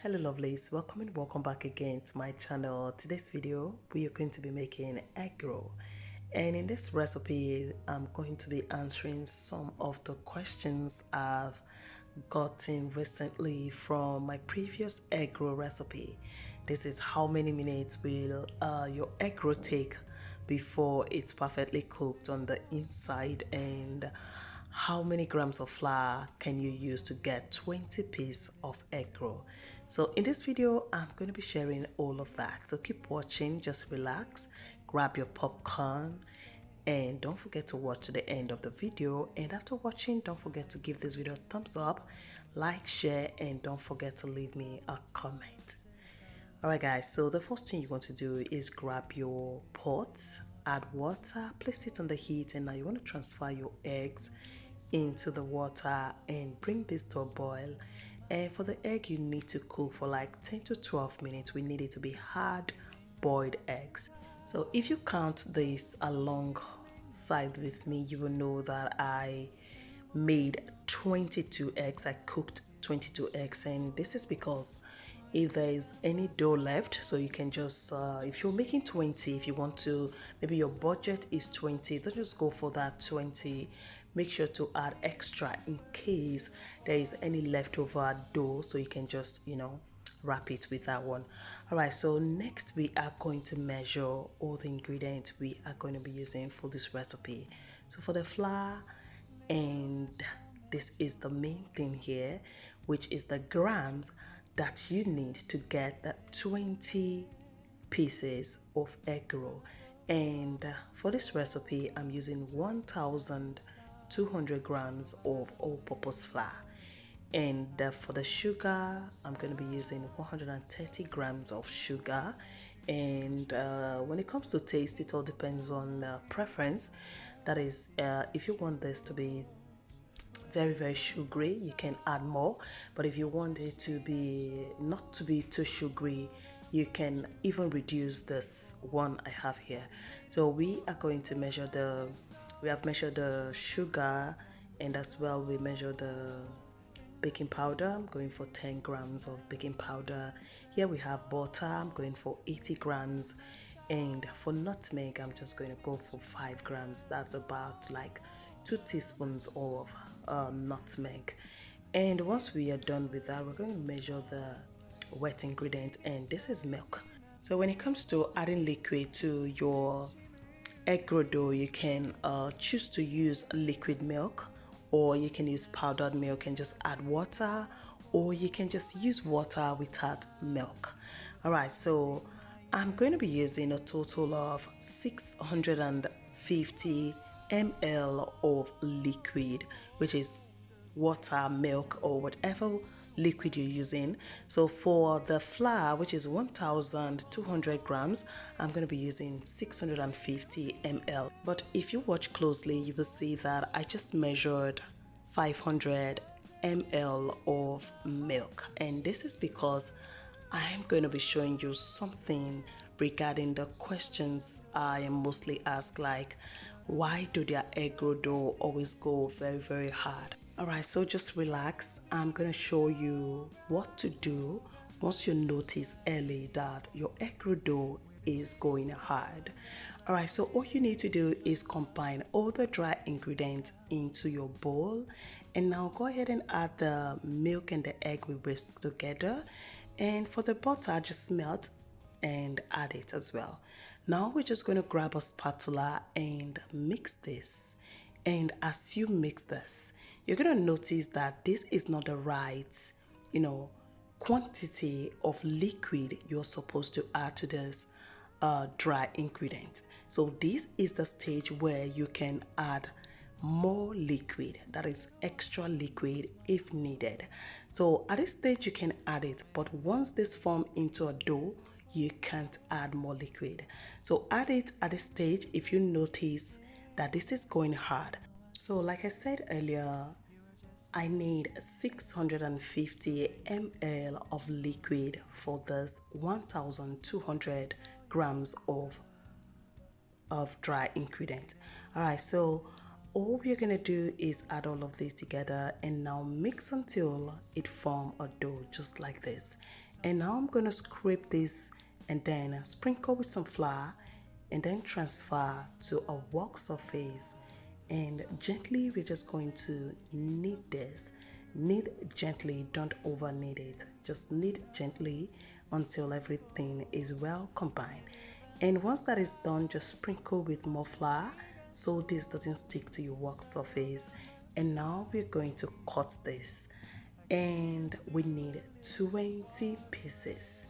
Hello lovelies, welcome and welcome back again to my channel. Today's video we are going to be making egg roll, and in this recipe I'm going to be answering some of the questions I've gotten recently from my previous egg roll recipe. This is how many minutes will your egg roll take before it's perfectly cooked on the inside, and how many grams of flour can you use to get 20 pieces of egg roll. So in this video I'm going to be sharing all of that, so keep watching, just relax, grab your popcorn, and don't forget to watch to the end of the video. And after watching, don't forget to give this video a thumbs up, like, share, and don't forget to leave me a comment. Alright guys, so the first thing you want to do is grab your pot, add water, place it on the heat, and now you want to transfer your eggs into the water and bring this to a boil. And for the egg, you need to cook for like 10 to 12 minutes. We need it to be hard boiled eggs. So if you count this alongside with me, you will know that I made 22 eggs. I cooked 22 eggs, and this is because if there is any dough left, so you can just if you're making 20, if you want to, maybe your budget is 20, don't just go for that 20. Make sure to add extra in case there is any leftover dough, so you can just wrap it with that one. All right, so next we are going to measure all the ingredients we are going to be using for this recipe. So for the flour, and this is the main thing here, which is the grams that you need to get the 20 pieces of egg roll. And for this recipe I'm using 1200 grams of all-purpose flour. And for the sugar, I'm going to be using 130 grams of sugar. And when it comes to taste, it all depends on preference. That is, if you want this to be very sugary, you can add more, but if you want it to be not to be too sugary, you can even reduce this one I have here. So we are going to measure we have measured the sugar, and as well we measure the baking powder. I'm going for 10 grams of baking powder. Here we have butter. I'm going for 80 grams, and for nutmeg I'm just going to go for 5 grams. That's about like 2 teaspoons of nutmeg. And once we are done with that, we're going to measure the wet ingredient, and this is milk. So when it comes to adding liquid to your egg roll dough, you can choose to use liquid milk, or you can use powdered milk and just add water, or you can just use water without milk. All right, so I'm going to be using a total of 650 ml of liquid, which is water, milk, or whatever liquid you're using. So for the flour, which is 1200 grams, I'm going to be using 650 ml. But if you watch closely, you will see that I just measured 500 ml of milk, and this is because I'm going to be showing you something regarding the questions I am mostly asked, like why do their egg roll dough always go very hard. Alright, so just relax. I'm going to show you what to do once you notice early that your egg roll dough is going hard. Alright, so all you need to do is combine all the dry ingredients into your bowl, and now go ahead and add the milk and the egg we whisk together. And for the butter, just melt and add it as well. Now we're just going to grab a spatula and mix this. And as you mix this, you're going to notice that this is not the right, quantity of liquid you're supposed to add to this dry ingredient. So this is the stage where you can add more liquid, that is extra liquid if needed. So at this stage you can add it, but once this forms into a dough, you can't add more liquid. So add it at this stage if you notice that this is going hard. So like I said earlier, I need 650 ml of liquid for this 1200 grams of dry ingredients. All right, so all we're gonna do is add all of this together and now mix until it forms a dough just like this. And now I'm going to scrape this and then sprinkle with some flour and then transfer to a work surface. And gently, we're just going to knead this. Knead gently, don't over knead it. Just knead gently until everything is well combined. And once that is done, just sprinkle with more flour so this doesn't stick to your work surface. And now we're going to cut this, and we need 20 pieces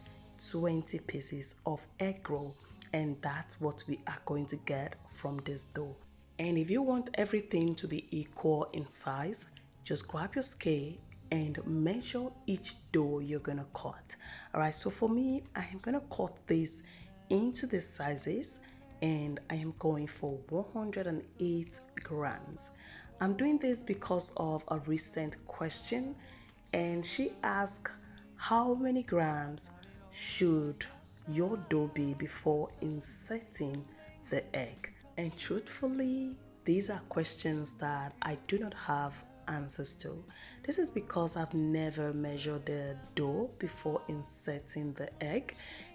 of egg roll, and that's what we are going to get from this dough. And if you want everything to be equal in size, just grab your scale and measure each dough you're gonna cut. All right, so for me, I am gonna cut this into the sizes, and I am going for 108 grams. I'm doing this because of a recent question, and she asked, how many grams should your dough be before inserting the egg? And truthfully, these are questions that I do not have answers to. This is because I've never measured the dough before inserting the egg,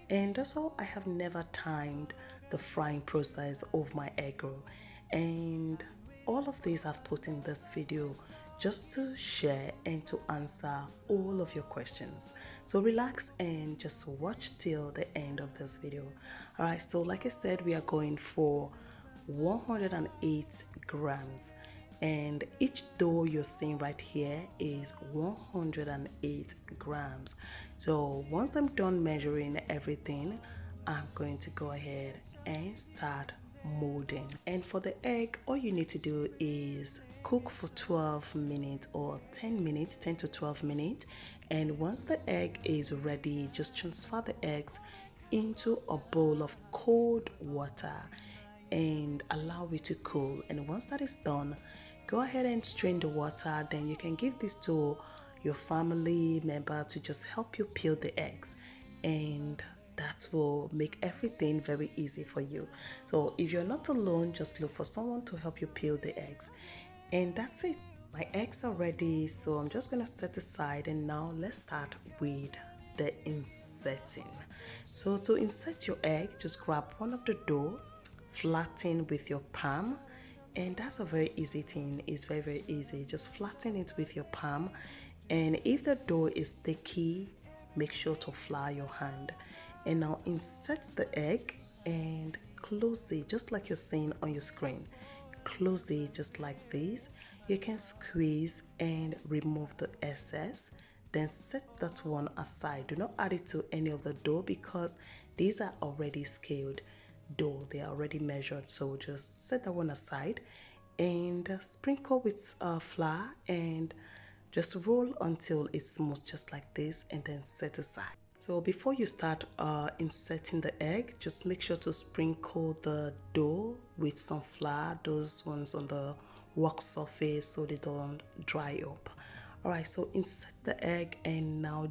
and also I have never timed the frying process of my egg roll. And all of these I've put in this video just to share and to answer all of your questions. So relax and just watch till the end of this video. Alright, so like I said, we are going for 108 grams, and each dough you're seeing right here is 108 grams. So once I'm done measuring everything, I'm going to go ahead and start molding. And for the egg, all you need to do is cook for 12 minutes or 10 minutes, 10 to 12 minutes. And once the egg is ready, just transfer the eggs into a bowl of cold water and allow it to cool. And once that is done, go ahead and strain the water. Then you can give this to your family member to just help you peel the eggs, and that will make everything very easy for you. So if you're not alone, just look for someone to help you peel the eggs, and that's it. My eggs are ready, so I'm just gonna set aside, and now let's start with the inserting. So to insert your egg, just grab one of the dough, flatten with your palm, and that's a very easy thing. It's very easy. Just flatten it with your palm, and if the dough is sticky, make sure to flour your hand. And now insert the egg and close it just like you're seeing on your screen. Close it just like this. You can squeeze and remove the excess, then set that one aside. Do not add it to any of the dough because these are already scaled dough, they are already measured. So just set that one aside and sprinkle with flour and just roll until it's smooth just like this, and then set aside. So before you start inserting the egg, just make sure to sprinkle the dough with some flour, those ones on the work surface, so they don't dry up. Alright, so insert the egg and now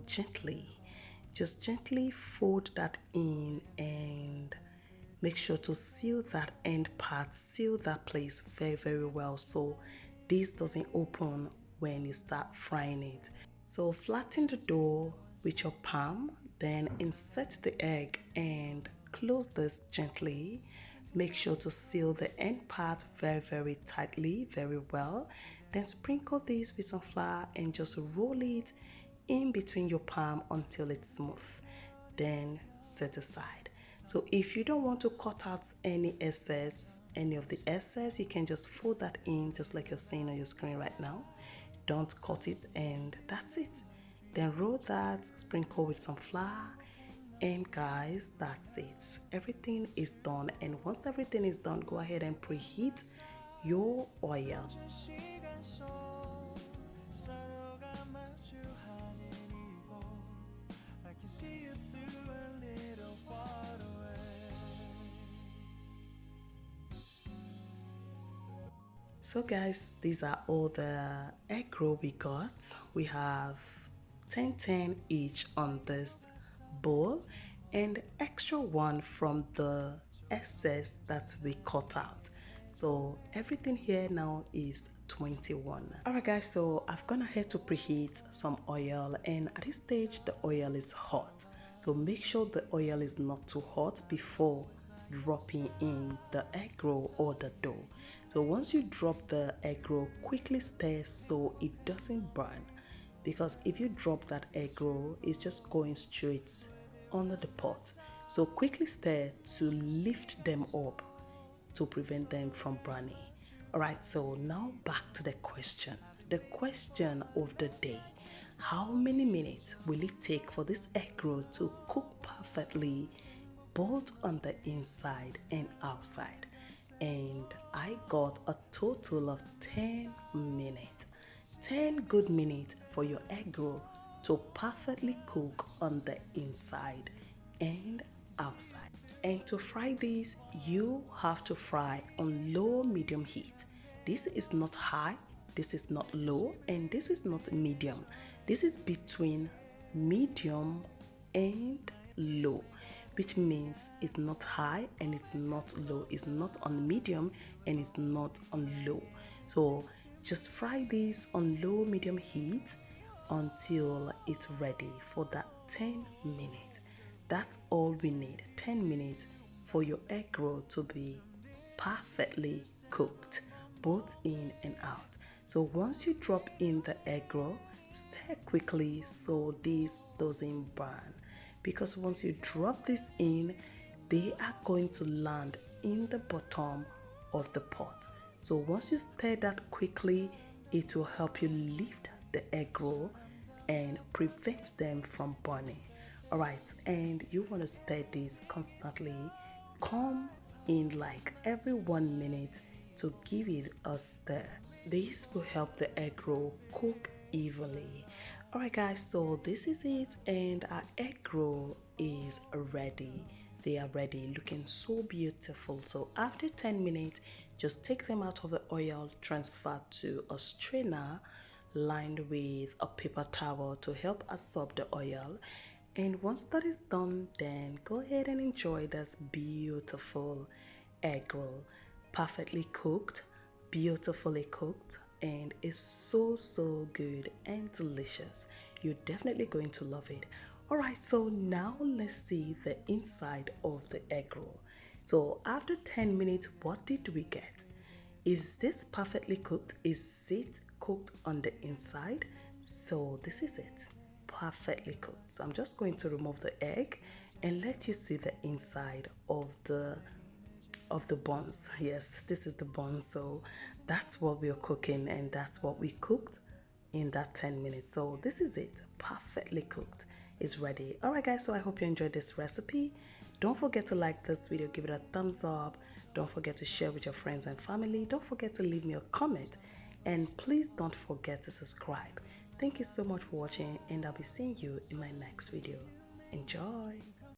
just gently fold that in, and make sure to seal that end part, seal that place very well so this doesn't open when you start frying it. So flatten the dough with your palm, then insert the egg and close this gently. Make sure to seal the end part very tightly, very well. Then sprinkle this with some flour and just roll it in between your palm until it's smooth. Then set aside. So if you don't want to cut out any of the excess, you can just fold that in just like you're seeing on your screen right now. Don't cut it, and that's it. Then roll that, sprinkle with some flour, and guys, that's it. Everything is done, and once everything is done, go ahead and preheat your oil. So guys, these are all the egg roll we got. We have 10 each on this bowl, and extra one from the excess that we cut out. So everything here now is 21. Alright guys, so I've gone ahead to preheat some oil, and at this stage the oil is hot. So make sure the oil is not too hot before dropping in the egg roll or the dough. So once you drop the egg roll, quickly stir so it doesn't burn, because if you drop that egg roll, it's just going straight under the pot. So quickly stir to lift them up to prevent them from burning. Alright, so now back to the question. The question of the day: how many minutes will it take for this egg roll to cook perfectly, both on the inside and outside? And I got a total of 10 minutes. 10 good minutes for your egg roll to perfectly cook on the inside and outside. And to fry this, you have to fry on low medium heat. This is not high, this is not low, and this is not medium. This is between medium and low, which means it's not high and it's not low. It's not on medium and it's not on low. So just fry this on low medium heat until it's ready for that 10 minutes. That's all we need, 10 minutes for your egg roll to be perfectly cooked, both in and out. So once you drop in the egg roll, stir quickly so this doesn't burn, because once you drop this in, they are going to land in the bottom of the pot. So once you stir that quickly, it will help you lift the egg roll and prevent them from burning. Alright, and you want to stir this constantly. Come in like every 1 minute to give it a stir. This will help the egg roll cook evenly. Alright guys, so this is it, and our egg roll is ready. They are ready, looking so beautiful. So after 10 minutes, just take them out of the oil, transfer to a strainer lined with a paper towel to help absorb the oil. And once that is done, then go ahead and enjoy this beautiful egg roll. Perfectly cooked, beautifully cooked, and it's so good and delicious. You're definitely going to love it. Alright, so now let's see the inside of the egg roll. So after 10 minutes, what did we get? Is this perfectly cooked? Is it cooked on the inside? So this is it, perfectly cooked. So I'm just going to remove the egg and let you see the inside of the buns. Yes, this is the bun. So that's what we're cooking, and that's what we cooked in that 10 minutes. So this is it, perfectly cooked. It's ready. Alright guys, so I hope you enjoyed this recipe. Don't forget to like this video, give it a thumbs up. Don't forget to share with your friends and family. Don't forget to leave me a comment, and please don't forget to subscribe. Thank you so much for watching, and I'll be seeing you in my next video. Enjoy.